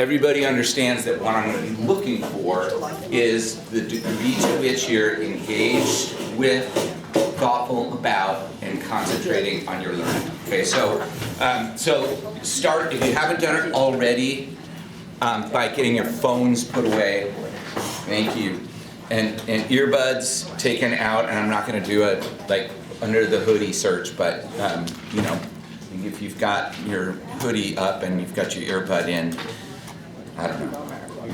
everybody understands that what I'm going to be looking for is the degree to which you're engaged with, thoughtful about, and concentrating on your learning. Okay, so start, if you haven't done it already, by getting your phones put away. Thank you. And earbuds taken out, and I'm not going to do a like under the hoodie search, but you know, if you've got your hoodie up and you've got your earbud in, I don't know,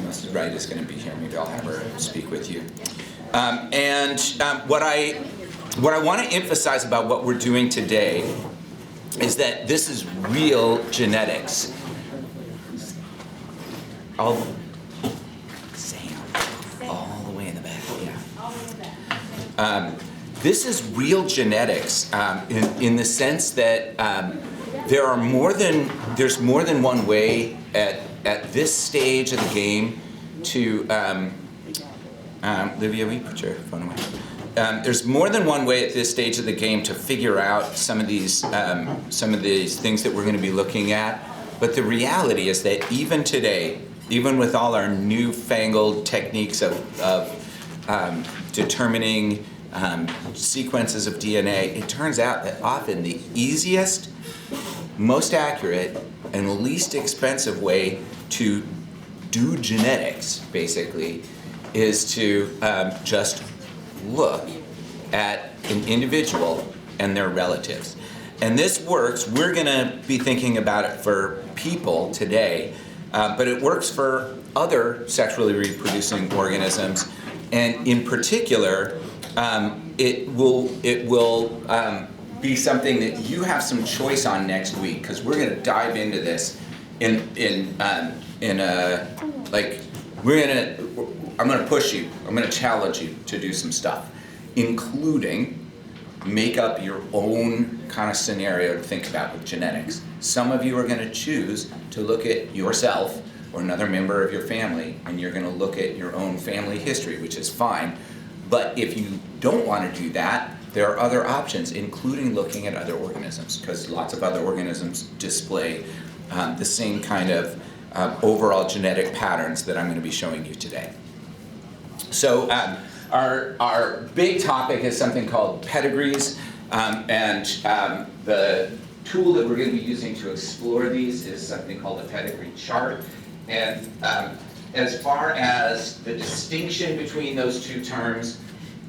Mrs. Wright is going to be here. Maybe I'll have her speak with you. What I want to emphasize about what we're doing today is that this is real genetics. Sam, all the way in the back, yeah. This is real genetics in the sense that there's more than one way at this stage of the game to, Livia, will you put your phone away? There's more than one way at this stage of the game to figure out some of these things that we're going to be looking at. But the reality is that even today, even with all our newfangled techniques of determining sequences of DNA, it turns out that often the easiest, most accurate, and least expensive way to do genetics, basically, is to just look at an individual and their relatives. And this works. We're going to be thinking about it for people today, but it works for other sexually reproducing organisms, and in particular, it will be something that you have some choice on next week, because we're going to dive into this I'm going to push you. I'm going to challenge you to do some stuff, including make up your own kind of scenario to think about with genetics. Some of you are going to choose to look at yourself or another member of your family, and you're going to look at your own family history, which is fine. But if you don't want to do that, there are other options, including looking at other organisms, because lots of other organisms display the same kind of overall genetic patterns that I'm going to be showing you today. So our big topic is something called pedigrees, and the tool that we're going to be using to explore these is something called a pedigree chart. And as far as the distinction between those two terms,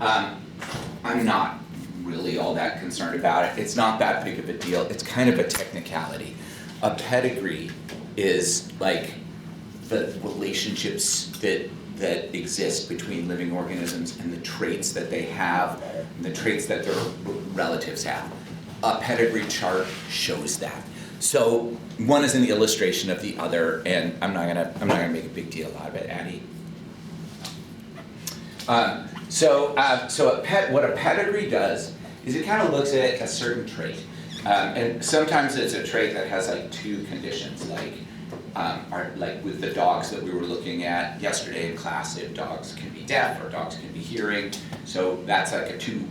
I'm not really all that concerned about it. It's not that big of a deal. It's kind of a technicality. A pedigree is like the relationships that exist between living organisms and the traits that they have and the traits that their relatives have. A pedigree chart shows that. So one is an illustration of the other, and I'm not gonna make a big deal out of it, Addie. What a pedigree does is it kind of looks at a certain trait, and sometimes it's a trait that has like two conditions, like with the dogs that we were looking at yesterday in class. If dogs can be deaf or dogs can be hearing, so that's like a two,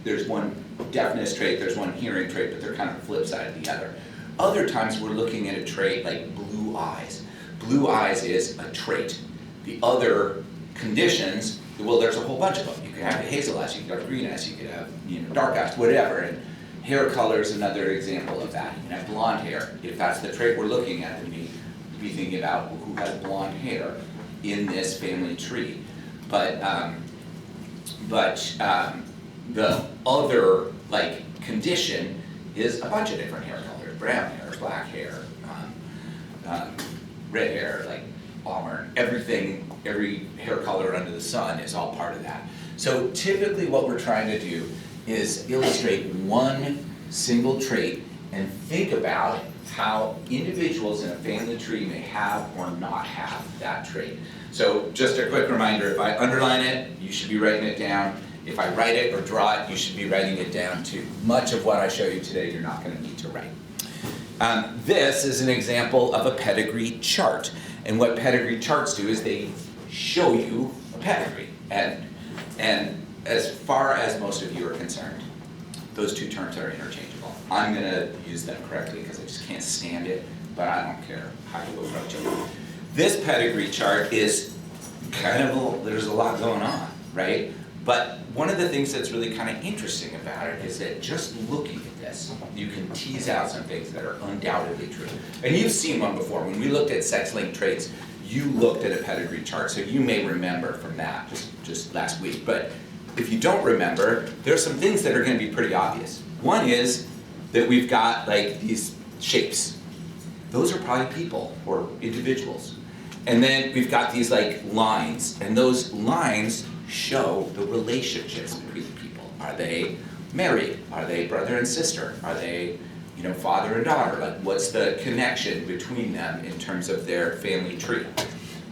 there's one deafness trait, there's one hearing trait, but they're kind of the flip side of the other. Other times we're looking at a trait like blue eyes. Blue eyes is a trait. The other conditions, well, there's a whole bunch of them. You could have hazel eyes, you could have green eyes, you could have dark eyes, whatever. And hair color is another example of that. You can have blonde hair. If that's the trait we're looking at, then you need to be thinking about who has blonde hair in this family tree. But the other condition is a bunch of different hair colors: brown hair, black hair, red hair, auburn. Everything, every hair color under the sun is all part of that. So typically what we're trying to do is illustrate one single trait and think about how individuals in a family tree may have or not have that trait. So just a quick reminder, if I underline it, you should be writing it down. If I write it or draw it, you should be writing it down too. Much of what I show you today, you're not going to need to write. This is an example of a pedigree chart. And what pedigree charts do is they show you a pedigree. And as far as most of you are concerned, those two terms are interchangeable. I'm going to use them correctly because I just can't stand it but I don't care how you approach it. This pedigree chart is kind of, there's a lot going on, right? But one of the things that's really kind of interesting about it is that just looking at this, you can tease out some things that are undoubtedly true. And you've seen one before. When we looked at sex-linked traits, you looked at a pedigree chart, so you may remember from that just last week. But if you don't remember, there are some things that are going to be pretty obvious. One is that we've got like these shapes. Those are probably people or individuals. And then we've got these like lines, and those lines show the relationships between people. Are they married? Are they brother and sister? Are they, father and daughter? Like, what's the connection between them in terms of their family tree?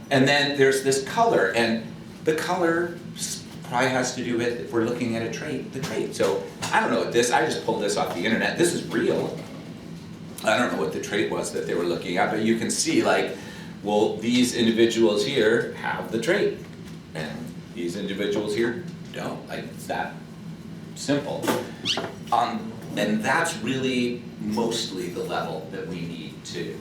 And then there's this color, and the color probably has to do with, if we're looking at a trait, the trait. So I don't know what this, I just pulled this off the internet. This is real. I don't know what the trait was that they were looking at, but you can see like, well, these individuals here have the trait, and these individuals here don't. Like, it's that simple. And that's really mostly the level that we need to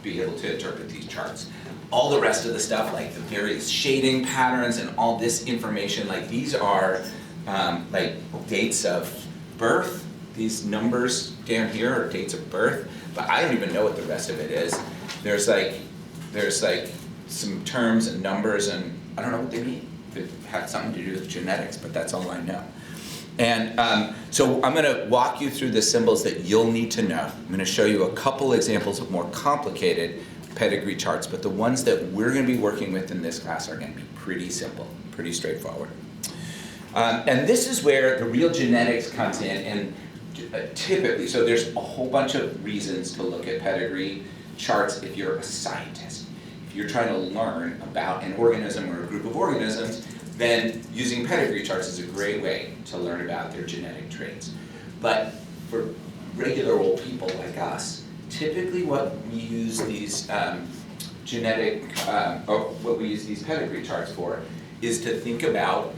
be able to interpret these charts. All the rest of the stuff, like the various shading patterns and all this information, like these are like dates of birth. These numbers down here are dates of birth, but I don't even know what the rest of it is. There's like some terms and numbers, and I don't know what they mean. It had something to do with genetics, but that's all I know. And so I'm going to walk you through the symbols that you'll need to know. I'm going to show you a couple examples of more complicated pedigree charts, but the ones that we're going to be working with in this class are going to be pretty simple, pretty straightforward. And this is where the real genetics comes in, and typically, so there's a whole bunch of reasons to look at pedigree charts if you're a scientist. If you're trying to learn about an organism or a group of organisms, then using pedigree charts is a great way to learn about their genetic traits. But for regular old people like us, typically what we use these what we use these pedigree charts for is to think about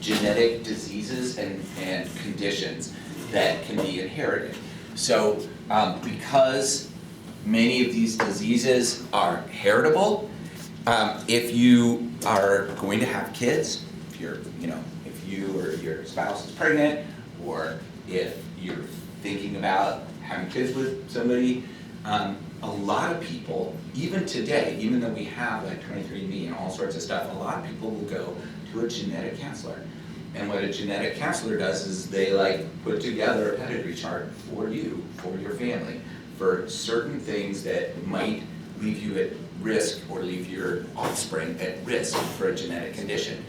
genetic diseases and conditions that can be inherited. So because many of these diseases are heritable, if you are going to have kids, if you or your spouse is pregnant, or if you're thinking about having kids with somebody, a lot of people, even today, even though we have like 23andMe and all sorts of stuff, a lot of people will go to a genetic counselor. And what a genetic counselor does is they like put together a pedigree chart for you, for your family, for certain things that might leave you at risk or leave your offspring at risk for a genetic condition.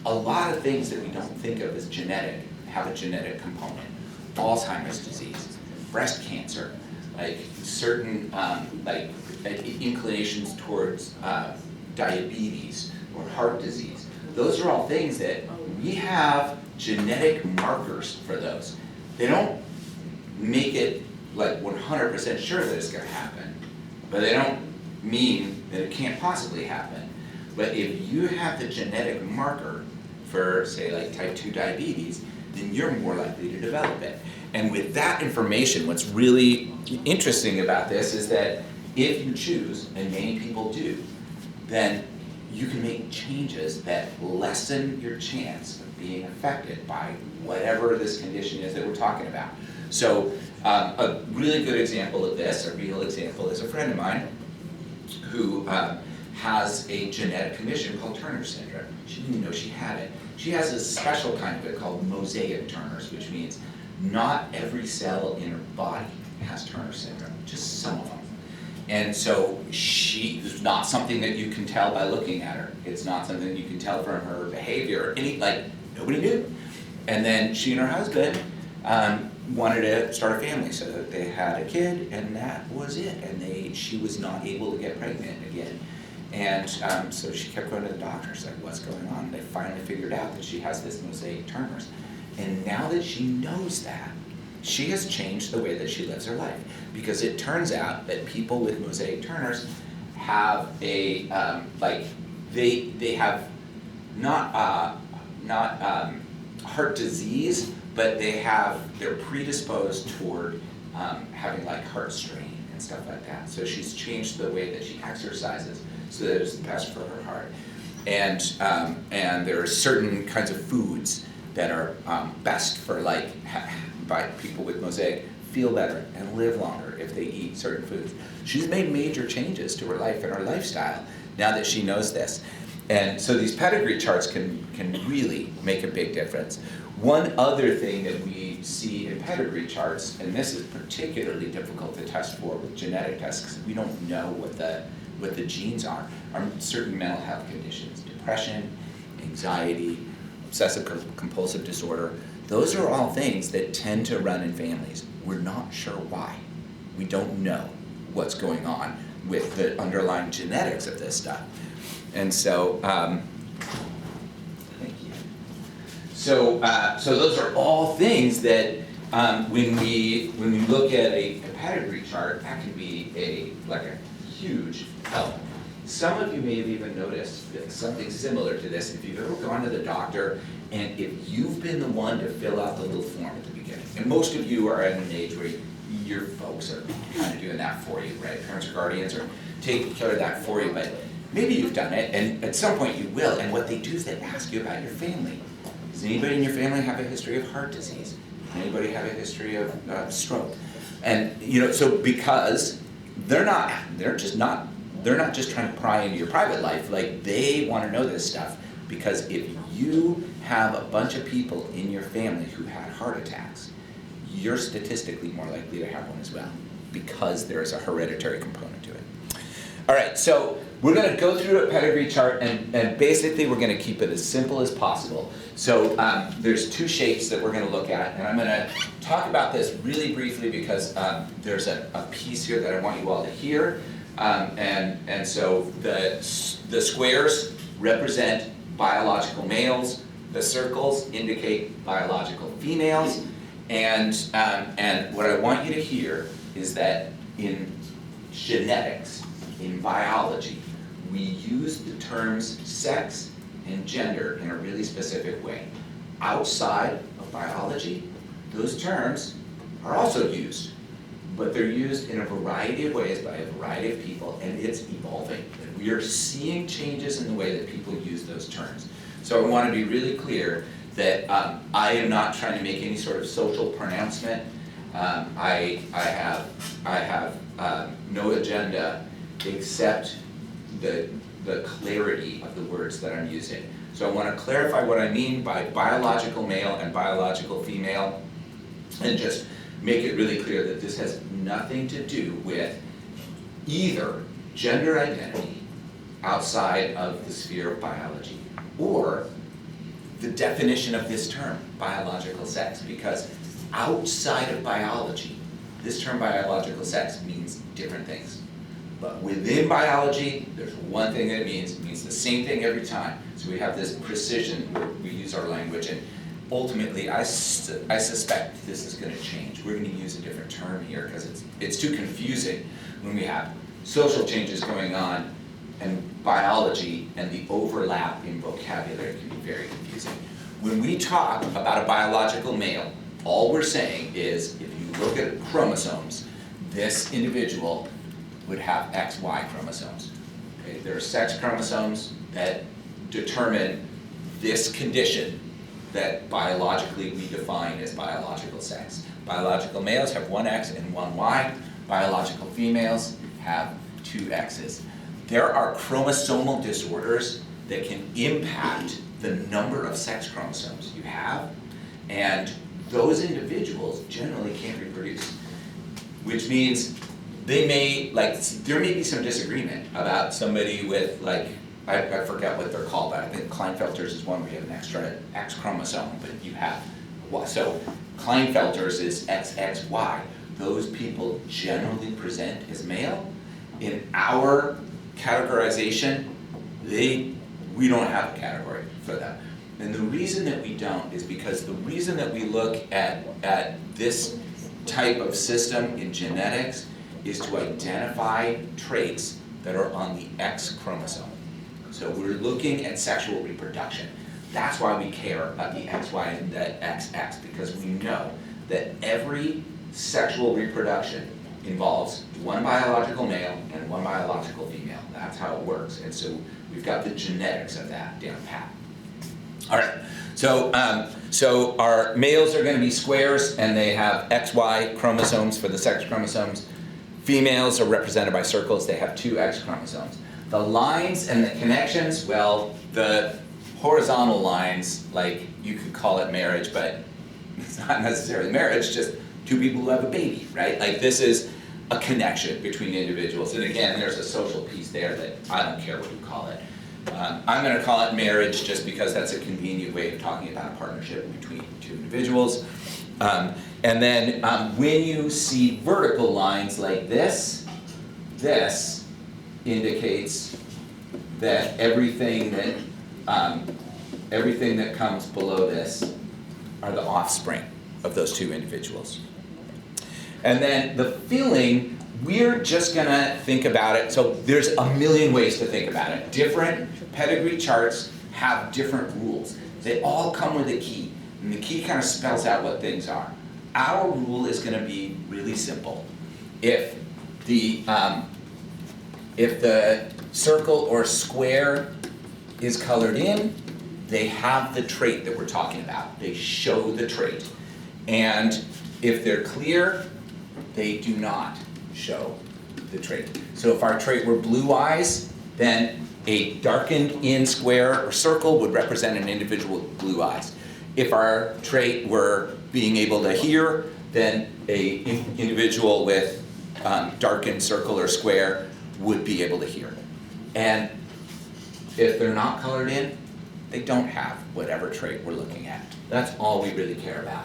A lot of things that we don't think of as genetic have a genetic component. Alzheimer's disease, breast cancer, like certain like inclinations towards diabetes or heart disease. Those are all things that we have genetic markers for those. They don't make it like 100% sure that it's going to happen, but they don't mean that it can't possibly happen. But if you have the genetic marker for, say, like type 2 diabetes, then you're more likely to develop it. And with that information, what's really interesting about this is that if you choose, and many people do, then you can make changes that lessen your chance of being affected by whatever this condition is that we're talking about. So a really good example of this, a real example, is a friend of mine who has a genetic condition called Turner syndrome. She didn't know she had it. She has a special kind of it called mosaic Turner's, which means not every cell in her body has Turner syndrome, just some of them. And so it's not something that you can tell by looking at her. It's not something you can tell from her behavior. Nobody knew. And then she and her husband wanted to start a family, so that they had a kid, and that was it. And she was not able to get pregnant again. And so she kept going to the doctors, like, what's going on? They finally figured out that she has this mosaic Turner's. And now that she knows that, she has changed the way that she lives her life, because it turns out that people with mosaic Turner's have a they have not heart disease, but they're predisposed toward having like heart strain and stuff like that. So she's changed the way that she exercises so that it's best for her heart. And there are certain kinds of foods that are best for, like, by people with mosaic feel better and live longer if they eat certain foods. She's made major changes to her life and her lifestyle now that she knows this. And so these pedigree charts can really make a big difference. One other thing that we see in pedigree charts, and this is particularly difficult to test for with genetic tests because we don't know what the genes are certain mental health conditions, depression, anxiety, obsessive compulsive disorder. Those are all things that tend to run in families. We're not sure why. We don't know what's going on with the underlying genetics of this stuff. And so, thank you. So those are all things that when we look at a pedigree chart, that can be a huge help. Some of you may have even noticed something similar to this if you've ever gone to the doctor and if you've been the one to fill out the little form at the beginning. And most of you are at an age where your folks are kind of doing that for you, right? Parents or guardians are taking care of that for you, but maybe you've done it, and at some point you will, and what they do is they ask you about your family. Does anybody in your family have a history of heart disease? Does anybody have a history of stroke? And so because they're not just trying to pry into your private life, like they want to know this stuff, because if you have a bunch of people in your family who had heart attacks, you're statistically more likely to have one as well, because there's a hereditary component to it. All right, so we're going to go through a pedigree chart, and basically we're going to keep it as simple as possible. So there's two shapes that we're going to look at, and I'm going to talk about this really briefly because there's a piece here that I want you all to hear. And so the squares represent biological males, the circles indicate biological females, and what I want you to hear is that in genetics, in biology, we use the terms sex and gender in a really specific way. Outside of biology, those terms are also used, but they're used in a variety of ways by a variety of people, and it's evolving. And we are seeing changes in the way that people use those terms. So I want to be really clear that I am not trying to make any sort of social pronouncement. I have no agenda except the clarity of the words that I'm using. So I want to clarify what I mean by biological male and biological female, and just make it really clear that this has nothing to do with either gender identity outside of the sphere of biology or the definition of this term, biological sex, because outside of biology, this term biological sex means different things. But within biology, there's one thing that it means the same thing every time. So we have this precision where we use our language, and ultimately, I suspect this is going to change. We're going to use a different term here because it's too confusing when we have social changes going on and biology, and the overlap in vocabulary can be very confusing. When we talk about a biological male, all we're saying is if you look at chromosomes, this individual would have XY chromosomes. Okay? There are sex chromosomes that determine this condition that biologically we define as biological sex. Biological males have one X and one Y. Biological females have two X's. There are chromosomal disorders that can impact the number of sex chromosomes you have, and those individuals generally can't reproduce, which means there may be some disagreement about somebody with, like, I forget what they're called, but I think Klinefelter's is one where you have an extra X chromosome, but you have Y. So Klinefelter's is XXY. Those people generally present as male. In our categorization, we don't have a category for them. And the reason that we don't is because the reason that we look at this type of system in genetics is to identify traits that are on the X chromosome. So we're looking at sexual reproduction. That's why we care about the XY and the XX, because we know that every sexual reproduction involves one biological male and one biological female. That's how it works. And so we've got the genetics of that down pat. All right, so our males are going to be squares, and they have XY chromosomes for the sex chromosomes. Females are represented by circles. They have 2 X chromosomes. The lines and the connections, well, the horizontal lines, like you could call it marriage, but it's not necessarily marriage, just 2 people who have a baby, right? Like this is a connection between individuals. And again, there's a social piece there that I don't care what you call it. I'm going to call it marriage just because that's a convenient way of talking about a partnership between 2 individuals. And then when you see vertical lines like this, this indicates that everything that comes below this are the offspring of those 2 individuals. And then the filling, we're just gonna think about it, so there's a million ways to think about it. Different pedigree charts have different rules. They all come with a key, and the key kind of spells out what things are. Our rule is gonna be really simple. If the circle or square is colored in, they have the trait that we're talking about. They show the trait. And if they're clear, they do not show the trait. So if our trait were blue eyes, then a darkened in square or circle would represent an individual with blue eyes. If our trait were being able to hear, then a individual with darkened circle or square would be able to hear. And if they're not colored in, they don't have whatever trait we're looking at. That's all we really care about.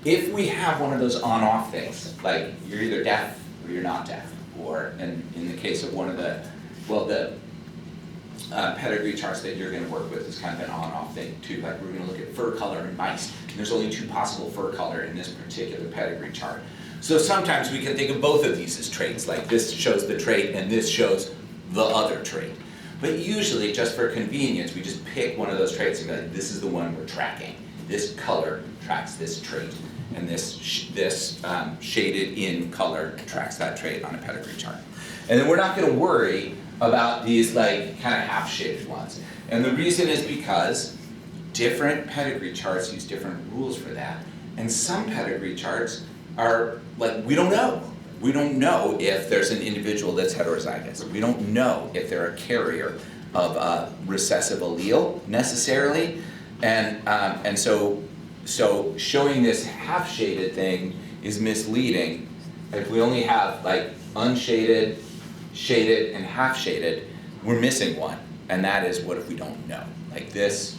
If we have one of those on-off things, like you're either deaf or you're not deaf, or in the case of one of the pedigree charts that you're going to work with is kind of an on-off thing too. Like we're going to look at fur color in mice, and there's only 2 possible fur color in this particular pedigree chart. So sometimes we can think of both of these as traits, like this shows the trait and this shows the other trait. But usually, just for convenience, we just pick one of those traits and be like, this is the one we're tracking. This color tracks this trait, and this shaded in color tracks that trait on a pedigree chart. And then we're not going to worry about these like kind of half-shaded ones. And the reason is because different pedigree charts use different rules for that. And some pedigree charts are like, we don't know. We don't know if there's an individual that's heterozygous. We don't know if they're a carrier of a recessive allele necessarily. And so showing this half-shaded thing is misleading. If we only have like unshaded, shaded, and half-shaded, we're missing one. And that is, what if we don't know? Like this,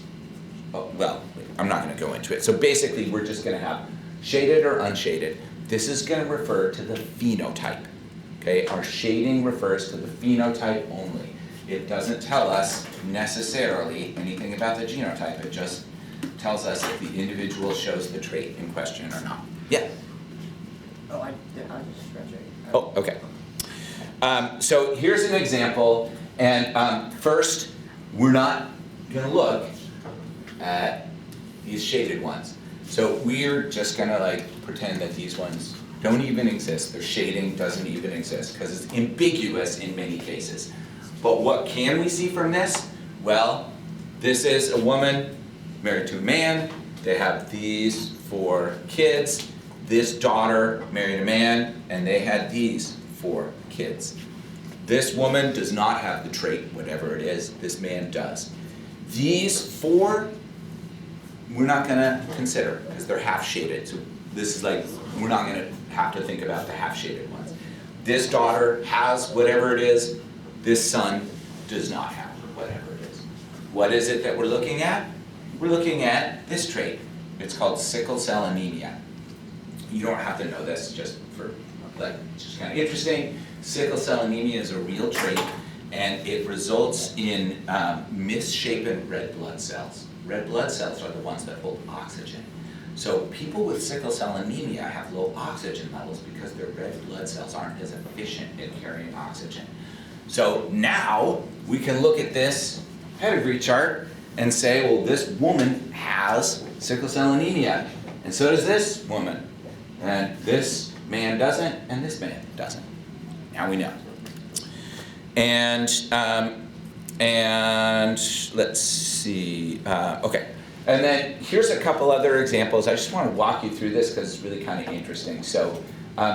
oh, well, I'm not gonna go into it. So basically, we're just gonna have shaded or unshaded. This is going to refer to the phenotype, okay? Our shading refers to the phenotype only. It doesn't tell us necessarily anything about the genotype. It just tells us if the individual shows the trait in question or not. Yeah? Oh, I just graduated. Oh, okay. So here's an example, and first, we're not going to look at these shaded ones. So we're just gonna like pretend that these ones don't even exist. Their shading doesn't even exist because it's ambiguous in many cases. But what can we see from this? Well, this is a woman married to a man. They have these 4 kids. This daughter married a man, and they had these 4 kids. This woman does not have the trait, whatever it is. This man does. These 4 we're not going to consider because they're half-shaded. So this is like, we're not going to have to think about the half-shaded ones. This daughter has whatever it is. This son does not have whatever it is. What is it that we're looking at? We're looking at this trait. It's called sickle cell anemia. You don't have to know this, just for like, just kind of interesting. Sickle cell anemia is a real trait, and it results in misshapen red blood cells. Red blood cells are the ones that hold oxygen. So people with sickle cell anemia have low oxygen levels because their red blood cells aren't as efficient at carrying oxygen. So now we can look at this pedigree chart and say, well, this woman has sickle cell anemia, and so does this woman. And this man doesn't, and this man doesn't. Now we know. And let's see, okay. And then here's a couple other examples. I just want to walk you through this because it's really kind of interesting. So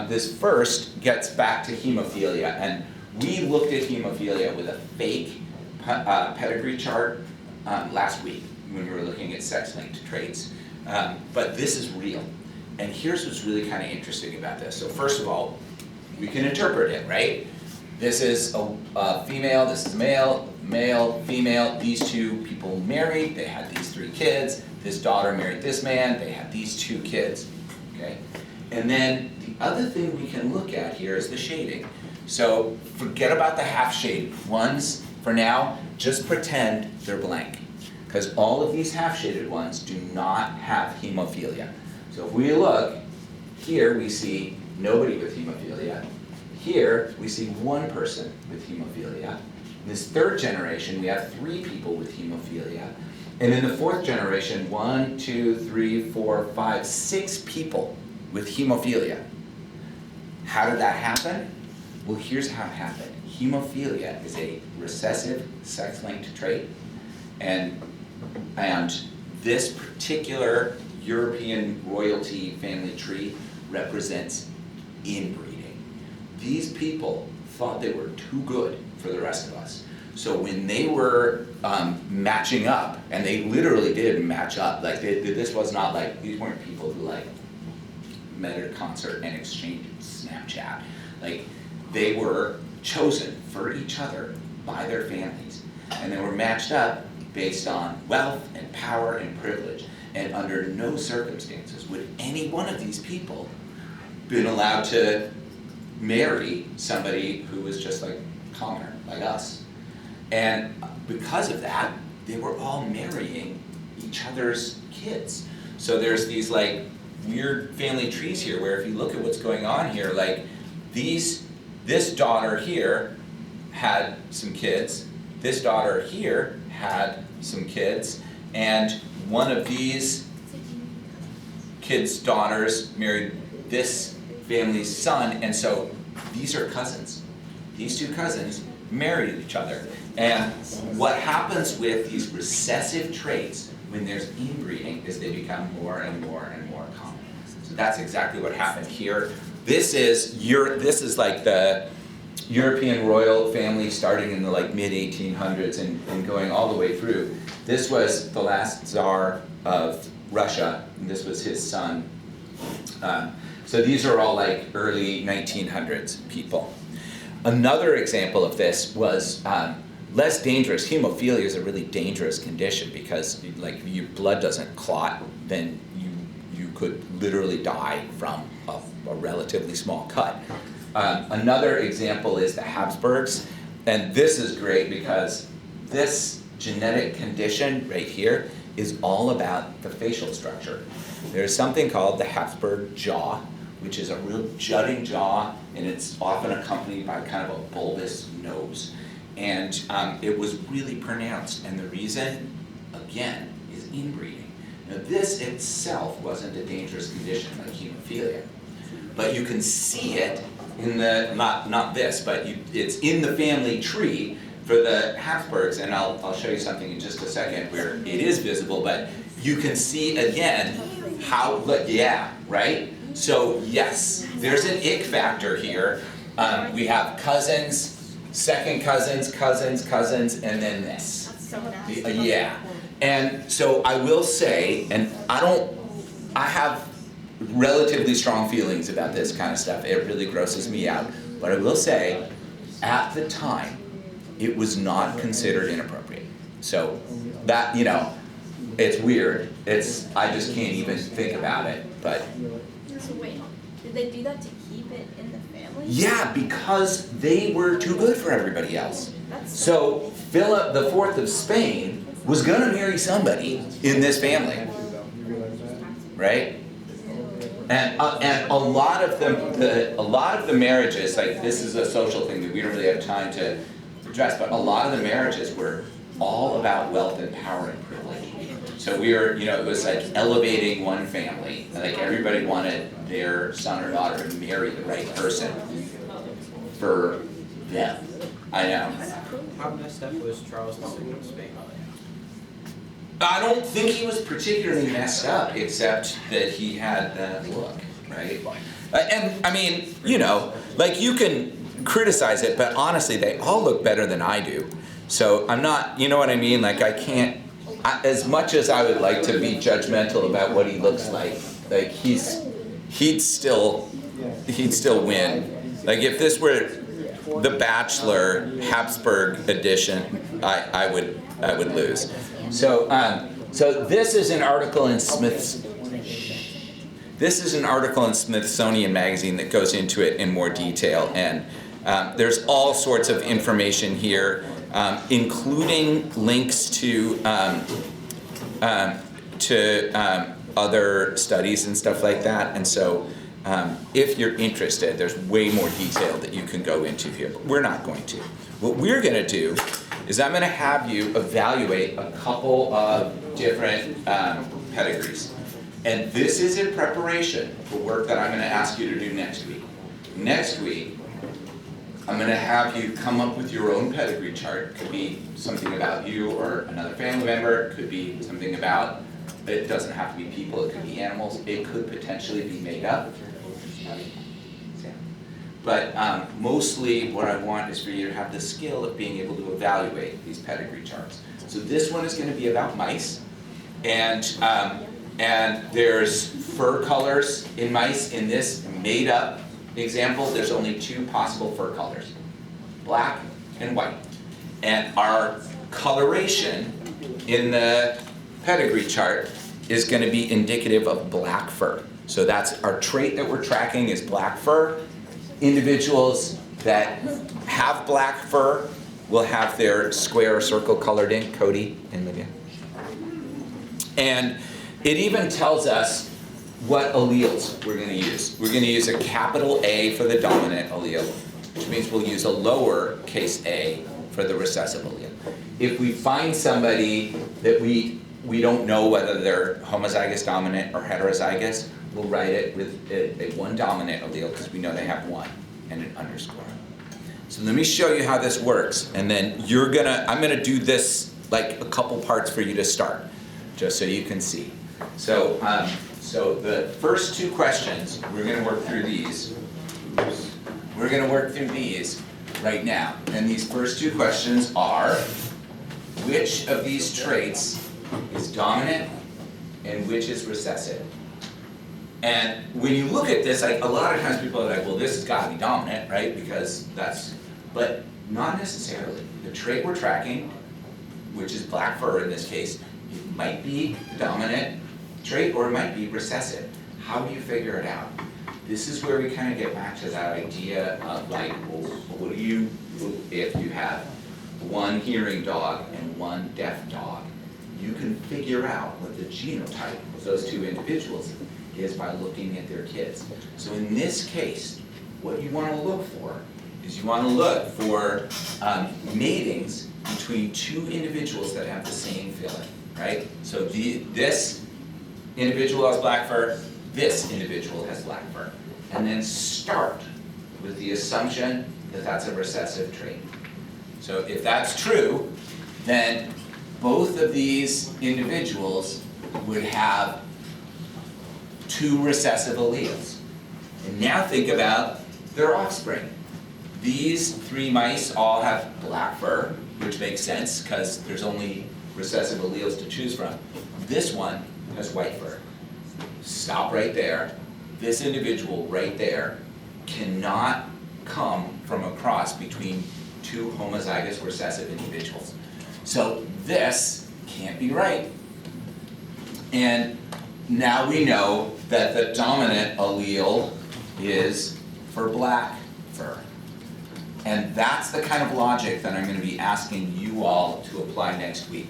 this first gets back to hemophilia, and we looked at hemophilia with a fake pedigree chart last week when we were looking at sex-linked traits. But this is real. And here's what's really kind of interesting about this. So first of all, we can interpret it, right? This is a female, this is male, male, female. These two people married, they had these 3 kids. This daughter married this man, they had these 2 kids, okay? And then the other thing we can look at here is the shading. So forget about the half-shaded ones for now, just pretend they're blank. Because all of these half-shaded ones do not have hemophilia. So if we look, here we see nobody with hemophilia. Here we see 1 person with hemophilia. In this 3rd generation, we have 3 people with hemophilia. And in the 4th generation, 1, 2, 3, 4, 5, 6 people with hemophilia. How did that happen? Well, here's how it happened. Hemophilia is a recessive sex-linked trait, and this particular European royalty family tree represents inbreeding. These people thought they were too good for the rest of us. So when they were matching up, and they literally did match up, like this was not like, these weren't people who like met at a concert and exchanged Snapchat. Like they were chosen for each other by their families, and they were matched up based on wealth and power and privilege. And under no circumstances would any one of these people been allowed to marry somebody who was just like commoner, like us. And because of that, they were all marrying each other's kids. So there's these like weird family trees here where if you look at what's going on here, like this daughter here had some kids, this daughter here had some kids, and one of these kids' daughters married this family's son, and so these are cousins. These 2 cousins married each other. And what happens with these recessive traits when there's inbreeding is they become more and more and more common. So that's exactly what happened here. This is like the European royal family starting in the like mid-1800s and going all the way through. This was the last Tsar of Russia, and this was his son. So these are all like early 1900s people. Another example of this was less dangerous. Hemophilia is a really dangerous condition because like your blood doesn't clot, then you could literally die from a relatively small cut. Another example is the Habsburgs, and this is great because this genetic condition right here is all about the facial structure. There's something called the Habsburg jaw, which is a real jutting jaw, and it's often accompanied by kind of a bulbous nose. And it was really pronounced, and the reason, again, is inbreeding. Now this itself wasn't a dangerous condition like hemophilia, but you can see it in the, not this, but it's in the family tree for the Habsburgs, and I'll show you something in just a second where it is visible, but you can see again how, yeah, right? So yes, there's an ick factor here. We have cousins, second cousins, cousins, and then this. That's so nasty. Yeah, and so I will say, and I have relatively strong feelings about this kind of stuff. It really grosses me out. But I will say, at the time, it was not considered inappropriate. So that, it's weird. I just can't even think about it, but. So wait, did they do that to keep it in the family? Yeah, because they were too good for everybody else. That's So Philip IV of Spain was gonna marry somebody in this family, right? And a lot of the marriages, like this is a social thing that we don't really have time to address, but a lot of the marriages were all about wealth and power and privilege. So we were, it was like elevating one family. Like everybody wanted their son or daughter to marry the right person for them. I know. How messed up was Charles II in Spain? I don't think he was particularly messed up, except that he had that look, right? And I mean, like you can criticize it, but honestly, they all look better than I do. So I'm not, you know what I mean? Like I can't, as much as I would like to be judgmental about what he looks like he'd still win. Like if this were the Bachelor Habsburg edition, I would lose. So this is an article in Smithsonian Magazine that goes into it in more detail, and there's all sorts of information here, including links to other studies and stuff like that. And so if you're interested, there's way more detail that you can go into here, but we're not going to. What we're going to do is I'm going to have you evaluate a couple of different pedigrees. And this is in preparation for work that I'm going to ask you to do next week. Next week, I'm going to have you come up with your own pedigree chart. It could be something about you or another family member. It could be something about, it doesn't have to be people, it could be animals. It could potentially be made up. But mostly what I want is for you to have the skill of being able to evaluate these pedigree charts. So this one is going to be about mice. And there's fur colors in mice. In this made up example, there's only two possible fur colors, black and white. And our coloration in the pedigree chart is going to be indicative of black fur. So that's our trait that we're tracking is black fur. Individuals that have black fur will have their square or circle colored in, Cody and Lydia. And it even tells us what alleles we're going to use. We're going to use a capital A for the dominant allele, which means we'll use a lowercase a for the recessive allele. If we find somebody that we don't know whether they're homozygous dominant or heterozygous, we'll write it with a one dominant allele because we know they have one and an underscore. So let me show you how this works, and then I'm gonna do this like a couple parts for you to start, just so you can see. So the first two questions, we're gonna work through these. We're gonna work through these right now. And these first two questions are, which of these traits is dominant and which is recessive? And when you look at this, like a lot of times people are like, well, this has got to be dominant, right? Because but not necessarily. The trait we're tracking, which is black fur in this case, it might be the dominant trait or it might be recessive. How do you figure it out? This is where we kind of get back to that idea of like, well, what do you do if you have one hearing dog and one deaf dog? You can figure out what the genotype of those two individuals is by looking at their kids. So in this case, what you want to look for is you want to look for matings between two individuals that have the same filling, right? So this individual has black fur, this individual has black fur. And then start with the assumption that that's a recessive trait. So if that's true, then both of these individuals would have two recessive alleles. And now think about their offspring. These three mice all have black fur, which makes sense because there's only recessive alleles to choose from. This one has white fur. Stop right there. This individual right there cannot come from a cross between two homozygous recessive individuals. So this can't be right. And now we know that the dominant allele is for black fur. And that's the kind of logic that I'm going to be asking you all to apply next week.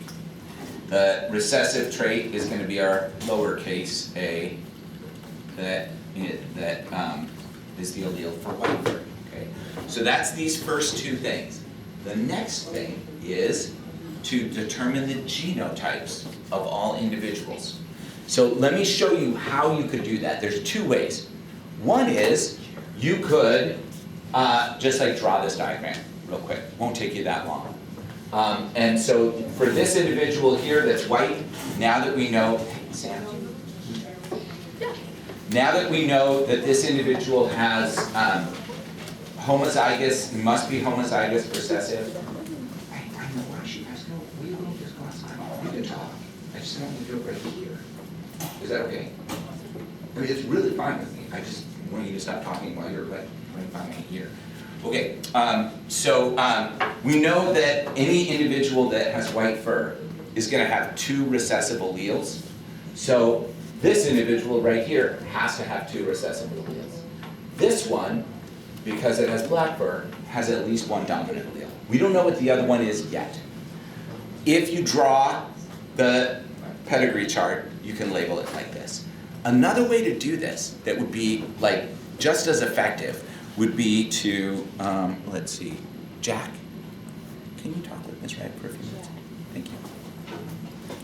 The recessive trait is going to be our lowercase a that is the allele for white fur. Okay? So that's these first two things. The next thing is to determine the genotypes of all individuals. So let me show you how you could do that. There's two ways. One is you could just like draw this diagram real quick. Won't take you that long. And so for this individual here that's white, now that we know, hey, Sam, now that we know that this individual has homozygous, must be homozygous recessive. I know why she has no, we don't just go outside. We can talk. I just want to do it right here. Is that okay? I mean, it's really fine with me. I just want you to stop talking while you're right by my ear. Okay, we know that any individual that has white fur is going to have two recessive alleles. So this individual right here has to have two recessive alleles. This one, because it has black fur, has at least one dominant allele. We don't know what the other one is yet. If you draw the pedigree chart, you can label it like this. Another way to do this that would be like just as effective would be to, let's see, Jack, can you talk with Ms. Wright for a few minutes? Thank you.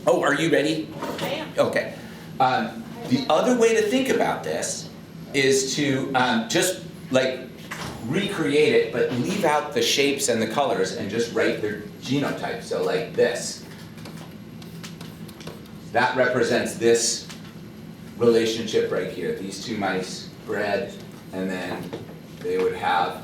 Oh, are you ready? I am. Okay. The other way to think about this is to just like recreate it, but leave out the shapes and the colors and just write their genotype. So like this. That represents this relationship right here. These two mice bred, and then they would have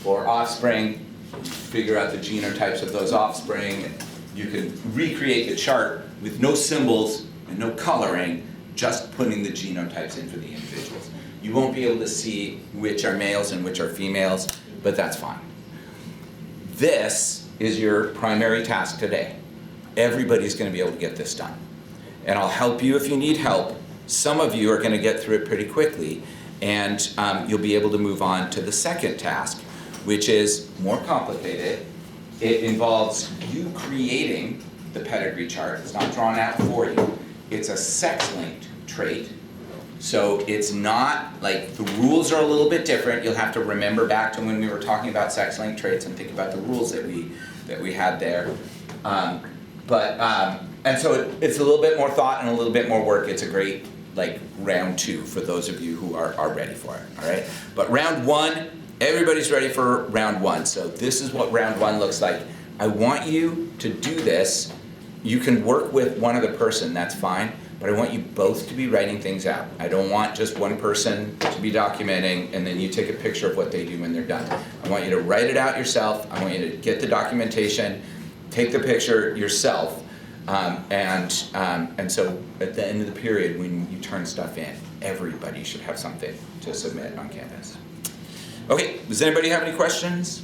4 offspring. Figure out the genotypes of those offspring. You can recreate the chart with no symbols and no coloring, just putting the genotypes in for the individuals. You won't be able to see which are males and which are females, but that's fine. This is your primary task today. Everybody's going to be able to get this done. And I'll help you if you need help. Some of you are going to get through it pretty quickly, and you'll be able to move on to the second task, which is more complicated. It involves you creating the pedigree chart. It's not drawn out for you. It's a sex-linked trait. So it's not, like, the rules are a little bit different. You'll have to remember back to when we were talking about sex-linked traits and think about the rules that we had there. And so it's a little bit more thought and a little bit more work. It's a great, like, round 2 for those of you who are ready for it, all right? But round 1, everybody's ready for round 1. So this is what round 1 looks like. I want you to do this. You can work with one other person, that's fine, but I want you both to be writing things out. I don't want just one person to be documenting and then you take a picture of what they do when they're done. I want you to write it out yourself. I want you to get the documentation, take the picture yourself, and so at the end of the period when you turn stuff in, everybody should have something to submit on Canvas. Okay, does anybody have any questions?